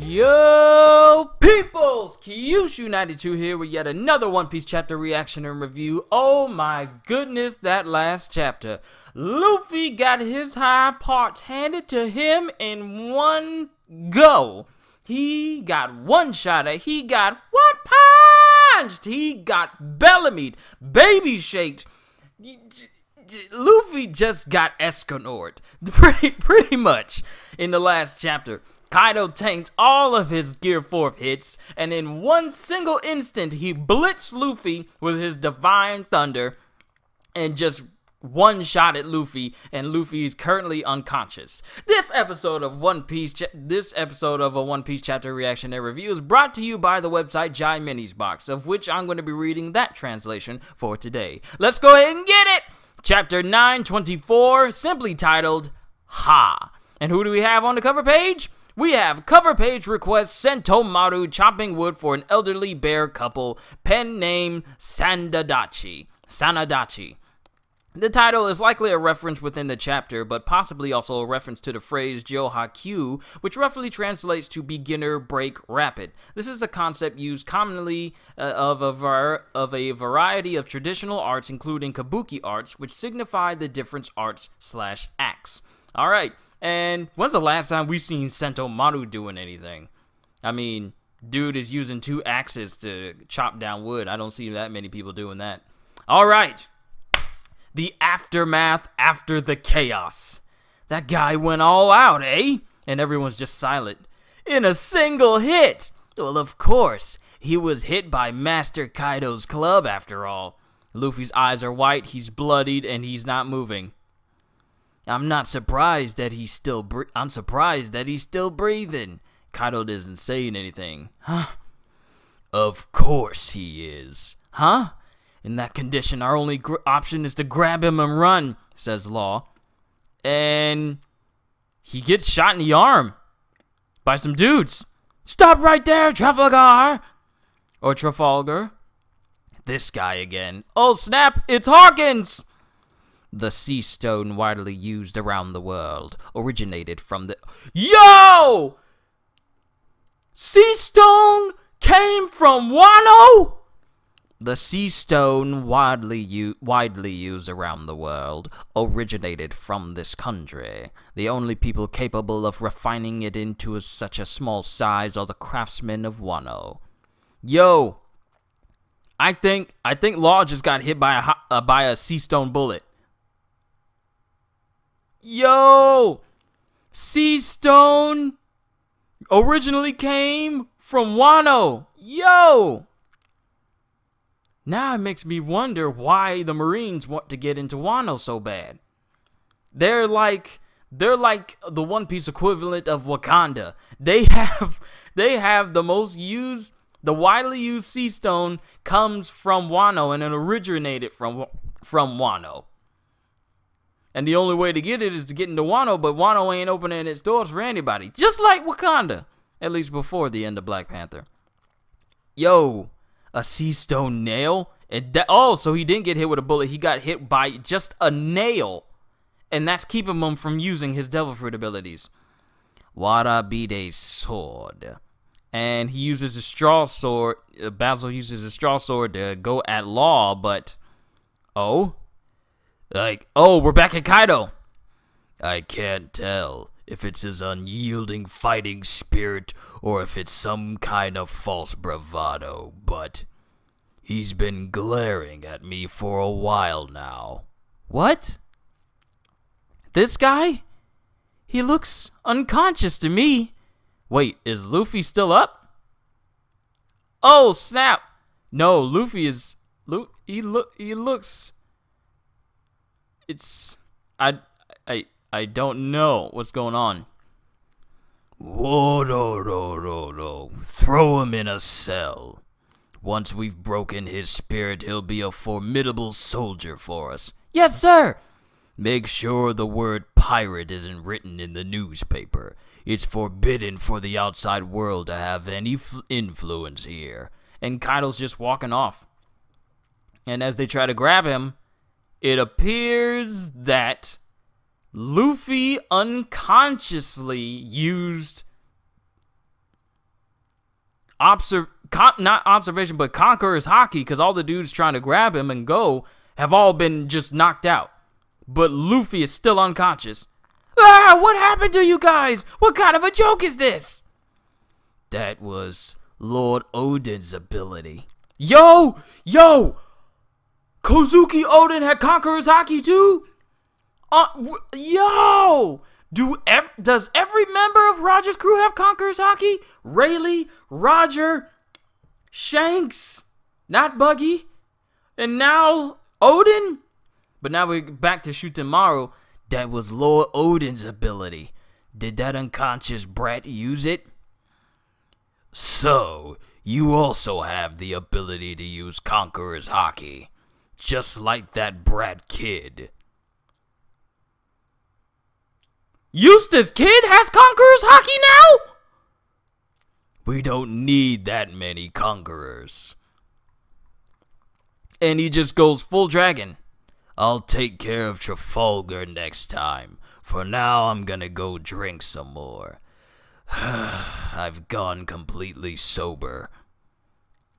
Yo, peoples! Kyushu92 here with yet another One Piece chapter reaction and review. Oh my goodness, that last chapter. Luffy got his high parts handed to him in one go. He got one-shotted, he got punched, he got Bellamy'd, baby shaked. Luffy just got Escanored, pretty much, in the last chapter. Kaido tanked all of his Gear 4 hits, and in one single instant, he blitzed Luffy with his Divine Thunder, and just one-shot at Luffy, and Luffy is currently unconscious. This episode of a One Piece chapter reaction and review is brought to you by the website Jai Minis Box, of which I'm going to be reading that translation for today. Let's go ahead and get it! Chapter 924, simply titled, Ha! And who do we have on the cover page? We have cover page request Sentomaru chopping wood for an elderly bear couple, pen name Sanadachi. The title is likely a reference within the chapter, but possibly also a reference to the phrase Johakyu, which roughly translates to beginner, break, rapid. This is a concept used commonly of a variety of traditional arts, including kabuki arts, which signify the different arts/acts. Alright, and when's the last time we seen Sentomaru doing anything? I mean, dude is using 2 axes to chop down wood. I don't see that many people doing that. Alright. The aftermath after the chaos. That guy went all out, eh? And everyone's just silent. In a single hit! Well, of course. He was hit by Master Kaido's club, after all. Luffy's eyes are white, he's bloodied, and he's not moving. I'm surprised that he's still breathing. Kaido isn't saying anything. Huh? Of course he is. Huh? In that condition, our only option is to grab him and run, says Law. And he gets shot in the arm by some dudes. Stop right there, Trafalgar! Or Trafalgar. This guy again. Oh, snap, it's Hawkins! The sea stone widely used around the world originated from the... Yo! Sea stone came from Wano? The sea stone, widely used around the world, originated from this country. The only people capable of refining it into such a small size are the craftsmen of Wano. Yo, I think Law just got hit by a sea stone bullet. Yo, sea stone originally came from Wano. Yo. Now it makes me wonder why the Marines want to get into Wano so bad. They're like the One Piece equivalent of Wakanda. They have the widely used sea stone comes from Wano, and it originated from Wano. And the only way to get it is to get into Wano, but Wano ain't opening its doors for anybody. Just like Wakanda, at least before the end of Black Panther. Yo. A sea stone nail? So he didn't get hit with a bullet. He got hit by just a nail. And that's keeping him from using his Devil Fruit abilities. Warabide's sword. And he uses a straw sword. Basil uses a straw sword to go at Law, but... Oh? We're back at Kaido. I can't tell if it's his unyielding fighting spirit or if it's some kind of false bravado, but he's been glaring at me for a while now. What? This guy? He looks unconscious to me. Wait, is Luffy still up? Oh, snap. No, Luffy is... He looks... It's... I don't know what's going on. Whoa, no. Throw him in a cell. Once we've broken his spirit, he'll be a formidable soldier for us. Yes, sir. Make sure the word pirate isn't written in the newspaper. It's forbidden for the outside world to have any influence here. And Kaido's just walking off. And as they try to grab him, it appears that Luffy unconsciously used not observation, but Conqueror's Haki, because all the dudes trying to grab him and go have all been just knocked out. But Luffy is still unconscious. Ah, what happened to you guys? What kind of a joke is this? That was Lord Odin's ability. Yo! Kozuki Oden had Conqueror's Haki too? Yo! Does every member of Roger's crew have Conqueror's Haki? Rayleigh, Roger, Shanks, not Buggy, and now Odin? But now we're back to Shutemaru. That was Lord Odin's ability. Did that unconscious brat use it? So, you also have the ability to use Conqueror's Haki, just like that brat kid. Eustace Kid has Conqueror's Haki now? We don't need that many Conquerors. And he just goes full dragon. I'll take care of Trafalgar next time. For now, I'm gonna go drink some more. I've gone completely sober.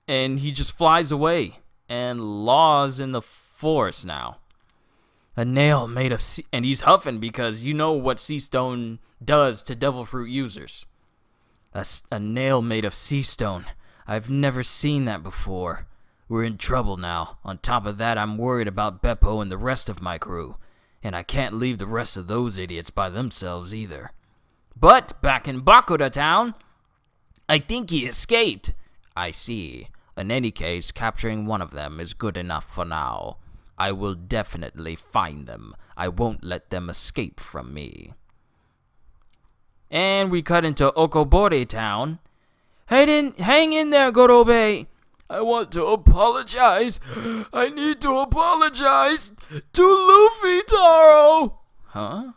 And he just flies away. And Law's in the forest now. A nail made of sea, and he's huffing because you know what sea stone does to devil fruit users. A nail made of sea stone. I've never seen that before. We're in trouble now. On top of that, I'm worried about Beppo and the rest of my crew. And I can't leave the rest of those idiots by themselves either. But back in Bakuda town, I think he escaped. I see. In any case, capturing one of them is good enough for now. I will definitely find them. I won't let them escape from me. And we cut into Okobore town. Hang in there, Gorobe. I want to apologize. I need to apologize to Luffy Taro. Huh?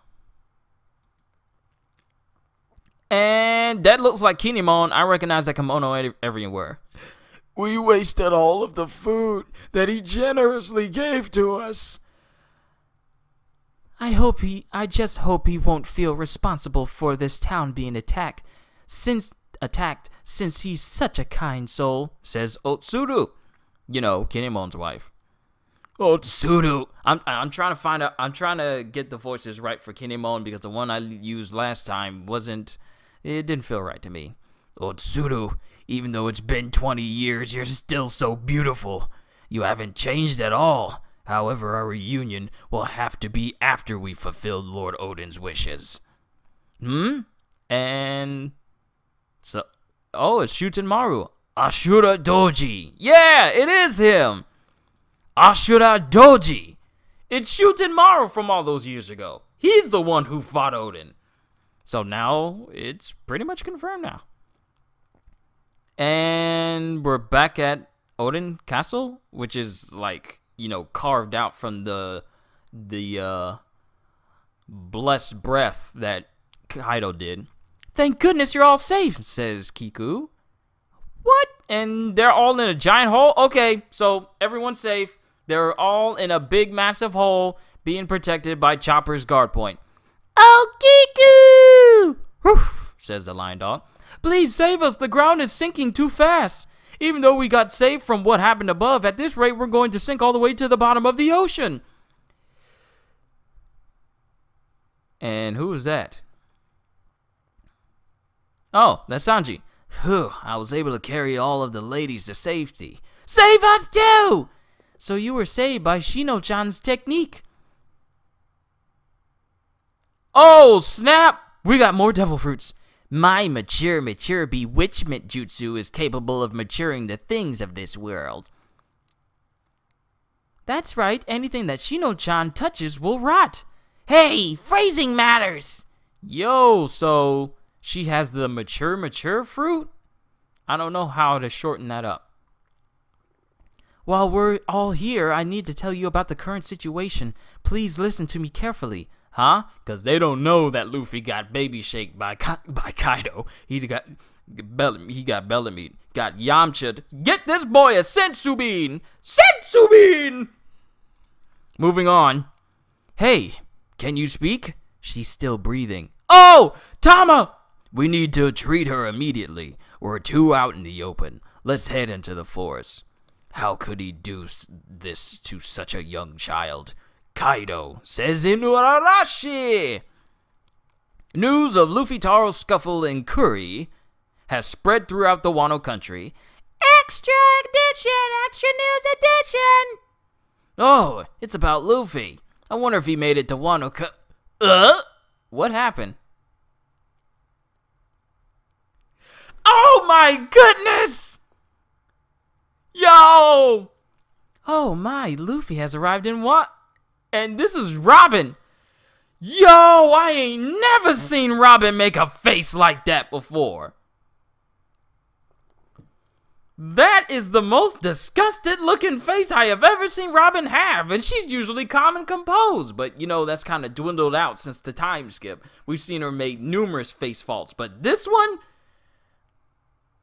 And that looks like Kinemon. I recognize that kimono everywhere. We wasted all of the food that he generously gave to us. I just hope he won't feel responsible for this town being attacked since he's such a kind soul, says Otsuru. You know, Kinemon's wife. Otsuru. I'm trying to get the voices right for Kinemon because the one I used last time it didn't feel right to me. Otsuru, even though it's been 20 years, you're still so beautiful. You haven't changed at all. However, our reunion will have to be after we fulfilled Lord Odin's wishes. And so, it's Shutemaru. Ashura Doji. Yeah, it is him. Ashura Doji. It's Shutemaru from all those years ago. He's the one who fought Odin. So now it's pretty much confirmed now. And we're back at Odin Castle, which is like, you know, carved out from the blessed breath that Kaido did. Thank goodness you're all safe, says Kiku. What? And they're all in a giant hole? Okay, so everyone's safe. They're all in a big, massive hole being protected by Chopper's guard point. Oh, Kiku! Whew, says the lion dog. Please save us. The ground is sinking too fast. Even though we got saved from what happened above, at this rate, we're going to sink all the way to the bottom of the ocean. And who is that? Oh, that's Sanji. Phew, I was able to carry all of the ladies to safety. Save us too! So you were saved by Shino-chan's technique. Oh, snap! We got more devil fruits. My mature bewitchment jutsu is capable of maturing the things of this world. That's right, anything that Shino-chan touches will rot. Hey, phrasing matters! Yo, so she has the mature fruit? I don't know how to shorten that up. While we're all here, I need to tell you about the current situation. Please listen to me carefully. Huh? Because they don't know that Luffy got baby shaked by Kaido. He got belly meat. Got Yamcha. Get this boy a senzu bean! Senzu bean! Moving on. Hey, can you speak? She's still breathing. Oh! Tama! We need to treat her immediately. We're too out in the open. Let's head into the forest. How could he do this to such a young child? Kaido says Inuarashi! News of Luffy Taro's scuffle in Kuri has spread throughout the Wano country. Extra edition! Extra news edition! Oh, it's about Luffy. I wonder if he made it to Wano What happened? Oh my goodness! Yo! Oh my, Luffy has arrived in what? And this is Robin. Yo, I ain't never seen Robin make a face like that before. That is the most disgusted looking face I have ever seen Robin have, and she's usually calm and composed, but you know, that's kind of dwindled out since the time skip. We've seen her make numerous face faults, but this one,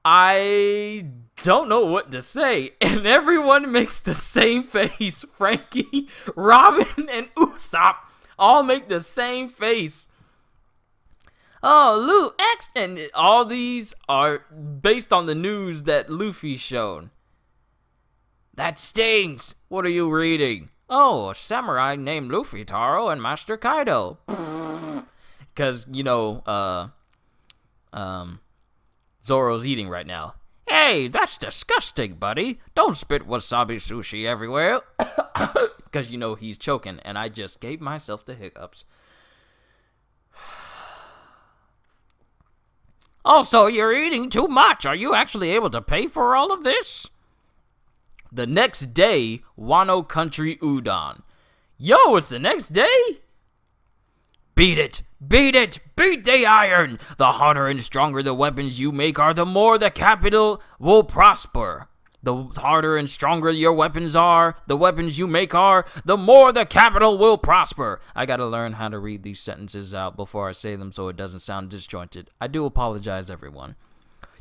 I don't know what to say, and everyone makes the same face. Frankie, Robin, and Usopp all make the same face. Oh, Lu X, and all these are based on the news that Luffy's shown. That stings. What are you reading? Oh, a samurai named Luffy Taro and Master Kaido. Because, you know, Zoro's eating right now. Hey, that's disgusting, buddy. Don't spit wasabi sushi everywhere. Because, you know, he's choking, and I just gave myself the hiccups. Also, you're eating too much. Are you actually able to pay for all of this? The next day, Wano Country Udon. Yo, it's the next day? Beat it! Beat it! Beat the iron! The harder and stronger the weapons you make are, the more the capital will prosper. The harder and stronger your weapons are, the weapons you make are, the more the capital will prosper. I gotta learn how to read these sentences out before I say them so it doesn't sound disjointed. I do apologize, everyone.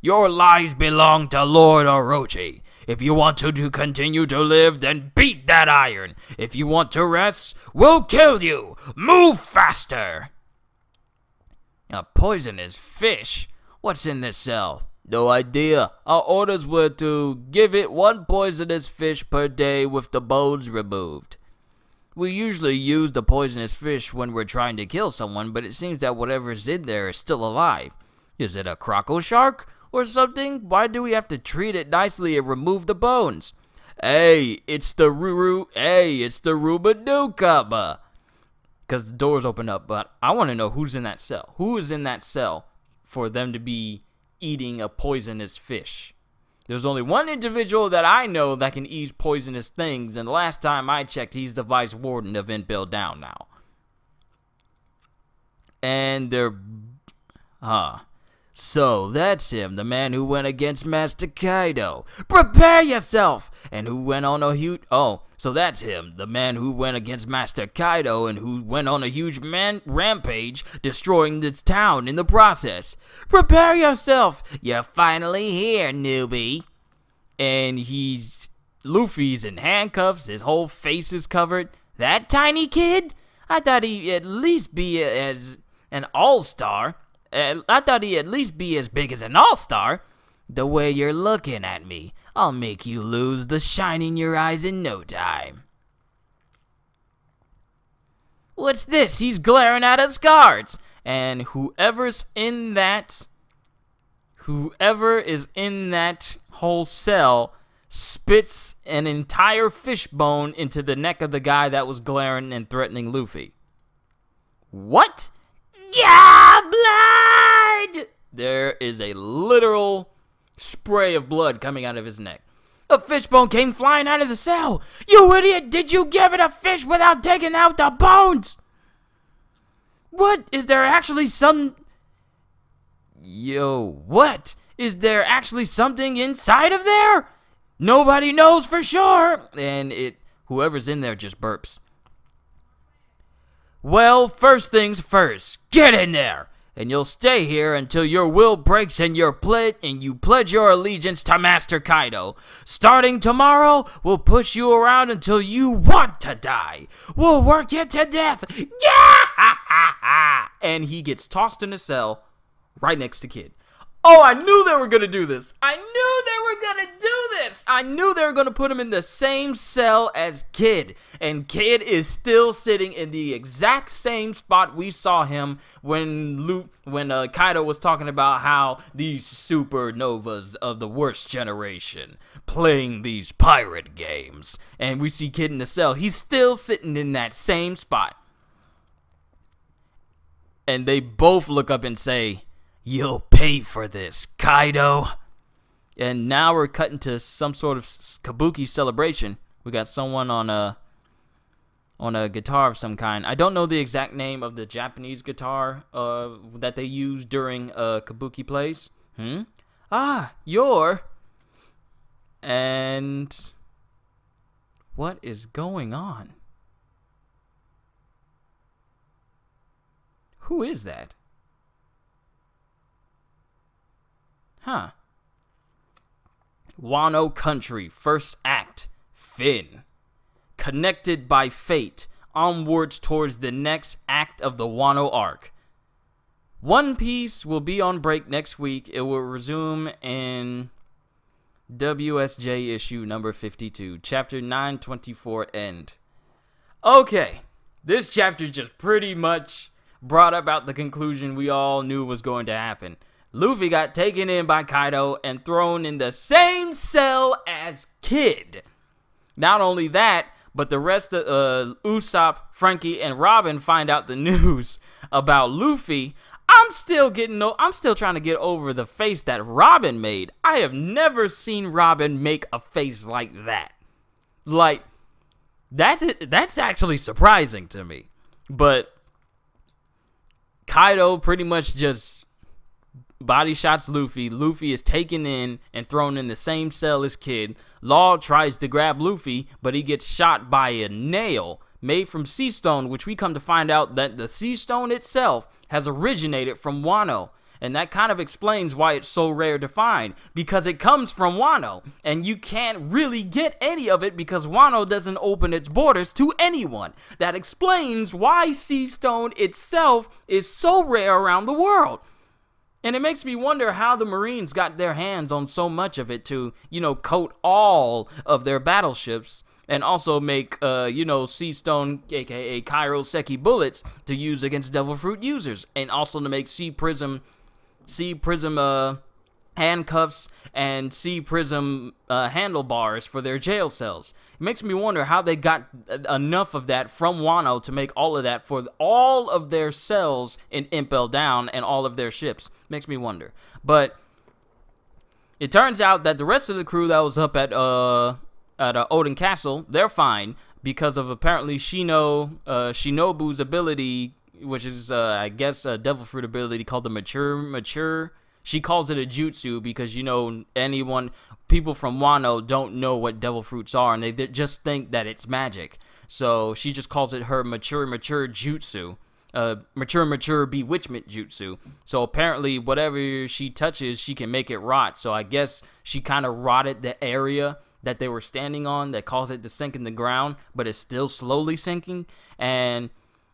Your lives belong to Lord Orochi. If you want to continue to live, then beat that iron. If you want to rest, we'll kill you. Move faster. A poisonous fish? What's in this cell? No idea. Our orders were to give it 1 poisonous fish per day with the bones removed. We usually use the poisonous fish when we're trying to kill someone, but it seems that whatever's in there is still alive. Is it a croco shark or something? Why do we have to treat it nicely and remove the bones? Hey, it's the Rubadukaba. Because the doors open up, but I want to know who's in that cell. Who is in that cell for them to be eating a poisonous fish? There's only one individual that I know that can eat poisonous things, and the last time I checked, he's the vice warden of Impel Down now. And they're... So, that's him, the man who went against Master Kaido. Prepare yourself! And who went on a huge... Oh, so that's him, the man who went against Master Kaido and who went on a huge rampage, destroying this town in the process. Prepare yourself! You're finally here, newbie. And Luffy's in handcuffs, his whole face is covered. That tiny kid? I thought he'd at least be as an all-star. I thought he'd at least be as big as an all-star. The way you're looking at me, I'll make you lose the shine in your eyes in no time. What's this? He's glaring at us guards. And whoever is in that whole cell spits an entire fishbone into the neck of the guy that was glaring and threatening Luffy. What? Yeah, blood! There is a literal spray of blood coming out of his neck. A fishbone came flying out of the cell. You idiot! Did you give it a fish without taking out the bones? What? Is there actually some... Yo, what? Is there actually something inside of there? Nobody knows for sure. And whoever's in there just burps. Well, first things first, get in there, and you'll stay here until your will breaks and you pledge your allegiance to Master Kaido. Starting tomorrow, we'll push you around until you want to die. We'll work you to death. Yeah! And he gets tossed in a cell right next to Kid. Oh, I knew they were going to do this. I knew they were going to do this. I knew they were going to put him in the same cell as Kid. And Kid is still sitting in the exact same spot we saw him when Kaido was talking about how these supernovas of the worst generation playing these pirate games. And we see Kid in the cell. He's still sitting in that same spot. And they both look up and say, "You'll pay for this, Kaido." And now we're cutting to some sort of kabuki celebration. We got someone on a guitar of some kind. I don't know the exact name of the Japanese guitar that they use during kabuki plays. Ah, you're... And what is going on? Who is that? Huh. Wano Country, first act, Finn. Connected by fate, onwards towards the next act of the Wano arc. One Piece will be on break next week. It will resume in WSJ issue number 52, chapter 924 end. Okay, this chapter just pretty much brought about the conclusion we all knew was going to happen. Luffy got taken in by Kaido and thrown in the same cell as Kid. Not only that, but the rest of Usopp, Frankie, and Robin find out the news about Luffy. I'm still trying to get over the face that Robin made. I have never seen Robin make a face like that. Like, that's actually surprising to me. But Kaido pretty much just body shots Luffy. Luffy is taken in and thrown in the same cell as Kid. Law tries to grab Luffy, but he gets shot by a nail made from sea stone, which we come to find out that the sea stone itself has originated from Wano. And that kind of explains why it's so rare to find, because it comes from Wano, and you can't really get any of it because Wano doesn't open its borders to anyone. That explains why sea stone itself is so rare around the world. And it makes me wonder how the Marines got their hands on so much of it to, coat all of their battleships and also make, sea stone, aka Kairoseki bullets to use against Devil Fruit users, and also to make sea prism handcuffs and sea prism handlebars for their jail cells. It makes me wonder how they got enough of that from Wano to make all of that for all of their cells in Impel Down and all of their ships. Makes me wonder. But it turns out that the rest of the crew that was up at Oden Castle, they're fine because of apparently Shinobu's ability, which is, I guess, a Devil Fruit ability called the Mature. She calls it a jutsu because, people from Wano don't know what Devil Fruits are, and they just think that it's magic. So she just calls it her mature jutsu. Mature bewitchment jutsu. So apparently whatever she touches, she can make it rot. So I guess she kind of rotted the area that they were standing on that caused it to sink in the ground, but it's still slowly sinking. And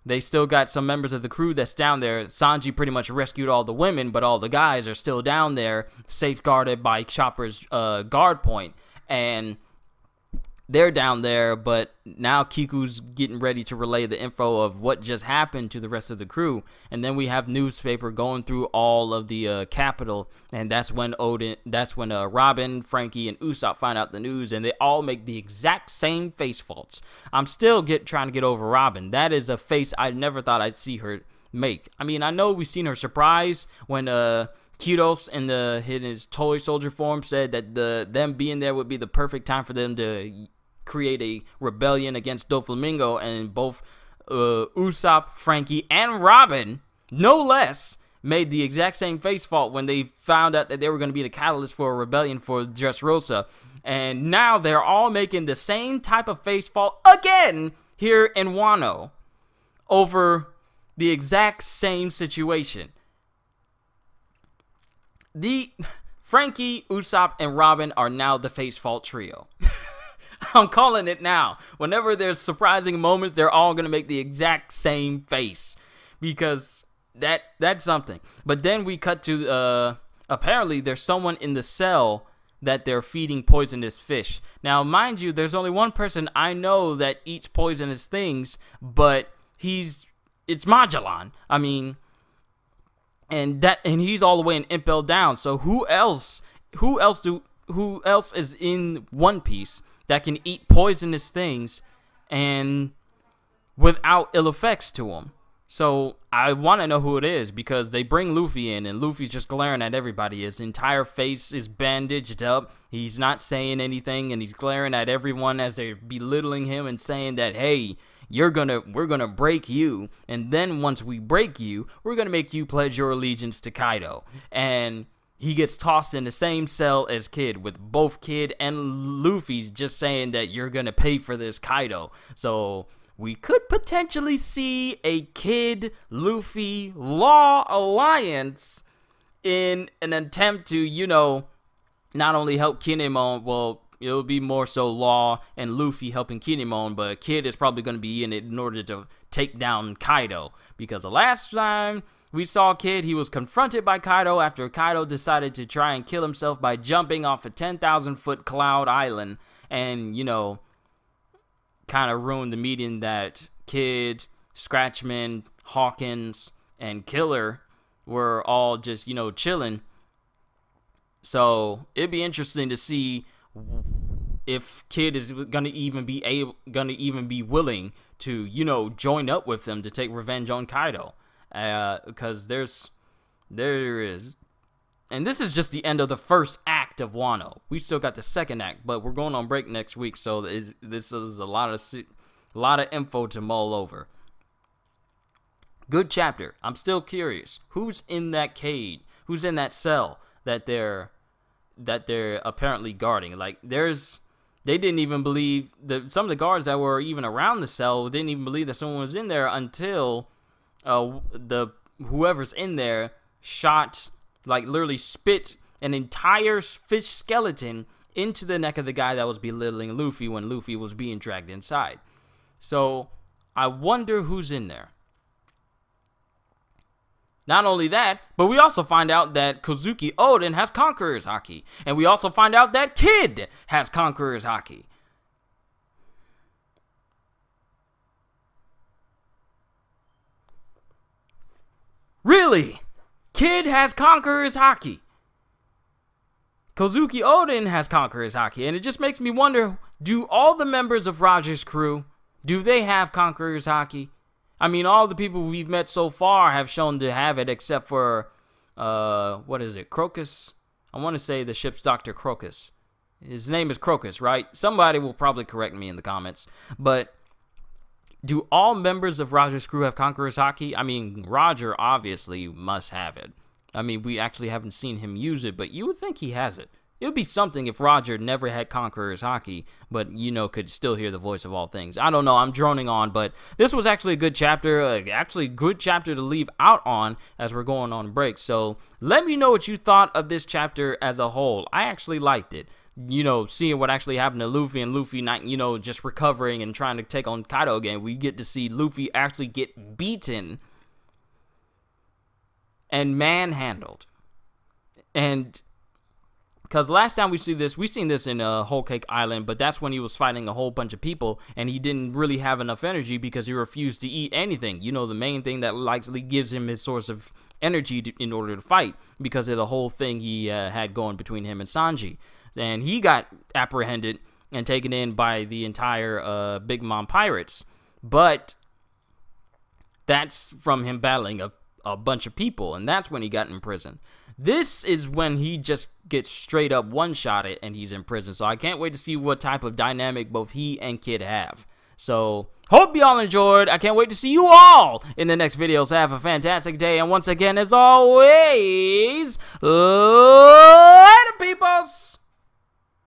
they still got some members of the crew that's down there. Sanji pretty much rescued all the women, but all the guys are still down there, safeguarded by Chopper's guard point. And they're down there, but now Kiku's getting ready to relay the info of what just happened to the rest of the crew. And then we have newspaper going through all of the capital, and that's when Robin, Frankie, and Usopp find out the news, and they all make the exact same face faults. I'm still trying to get over Robin. That is a face I never thought I'd see her make. I mean, I know we've seen her surprise when Kyros in his toy soldier form said that them being there would be the perfect time for them to create a rebellion against Doflamingo, and both Usopp, Frankie, and Robin, no less, made the exact same face fault when they found out that they were going to be the catalyst for a rebellion for Dressrosa. And now they're all making the same type of face fault again here in Wano over the exact same situation. Frankie, Usopp, and Robin are now the face fault trio. I'm calling it now. Whenever there's surprising moments, they're all going to make the exact same face. Because that's something. But then we cut to apparently there's someone in the cell that they're feeding poisonous fish. Now, mind you, there's only one person I know that eats poisonous things, but it's Magellan. I mean, and he's all the way in Impel Down. So who else is in One Piece that can eat poisonous things and without ill effects to them? So I want to know who it is, because they bring Luffy in, and Luffy's just glaring at everybody. His entire face is bandaged up. He's not saying anything, and he's glaring at everyone as they're belittling him and saying that, hey, we're gonna break you, and then once we break you, we're gonna make you pledge your allegiance to Kaido. And he gets tossed in the same cell as Kid, with both Kid and Luffy's just saying that you're gonna pay for this, Kaido. So we could potentially see a Kid-Luffy Law alliance in an attempt to, you know, not only help Kinemon, well, it'll be more so Law and Luffy helping Kinemon, but Kid is probably going to be in it in order to take down Kaido. Because the last time we saw Kid, he was confronted by Kaido after Kaido decided to try and kill himself by jumping off a 10,000-foot cloud island, and, you know, kind of ruined the meeting that Kid, Scratchman, Hawkins, and Killer were all just, you know, chilling. So it'd be interesting to see if Kid is gonna even be willing to, you know, join up with them to take revenge on Kaido, because there is. And this is just the end of the first act of Wano. We still got the second act, but we're going on break next week, so this is a lot of info to mull over. Good chapter. I'm still curious. Who's in that cage? Who's in that cell that they're apparently guarding? Like, they didn't even believe some of the guards that were even around the cell didn't even believe that someone was in there until whoever's in there shot, like, literally spit an entire fish skeleton into the neck of the guy that was belittling Luffy when Luffy was being dragged inside. So I wonder who's in there. Not only that, but we also find out that Kozuki Oden has Conqueror's Haki. And we also find out that Kid has Conqueror's Haki. Really? Kid has Conqueror's Haki. Kozuki Oden has Conqueror's Haki. And it just makes me wonder, do all the members of Roger's crew, do they have Conqueror's Haki? I mean, all the people we've met so far have shown to have it, except for, what is it, Crocus? I want to say the ship's Dr. Crocus. His name is Crocus, right? Somebody will probably correct me in the comments. But do all members of Roger's crew have Conqueror's Haki? I mean, Roger obviously must have it. I mean, we actually haven't seen him use it, but you would think he has it. It would be something if Roger never had Conqueror's Haki, but, you know, could still hear the voice of all things. I don't know, I'm droning on, but this was actually a good chapter, actually a good chapter to leave out on as we're going on break. So let me know what you thought of this chapter as a whole. I actually liked it. You know, seeing what actually happened to Luffy, and Luffy not, you know, just recovering and trying to take on Kaido again. We get to see Luffy actually get beaten and manhandled. And because last time we seen this in Whole Cake Island, but that's when he was fighting a whole bunch of people, and he didn't really have enough energy because he refused to eat anything. You know, the main thing that likely gives him his source of energy in order to fight, because of the whole thing he had going between him and Sanji. And he got apprehended and taken in by the entire Big Mom pirates. But that's from him battling a bunch of people, and that's when he got in prison. This is when he just gets straight up one-shotted and he's in prison. So I can't wait to see what type of dynamic both he and Kid have. So hope y'all enjoyed. I can't wait to see you all in the next video. So have a fantastic day. And once again, as always, later, peoples.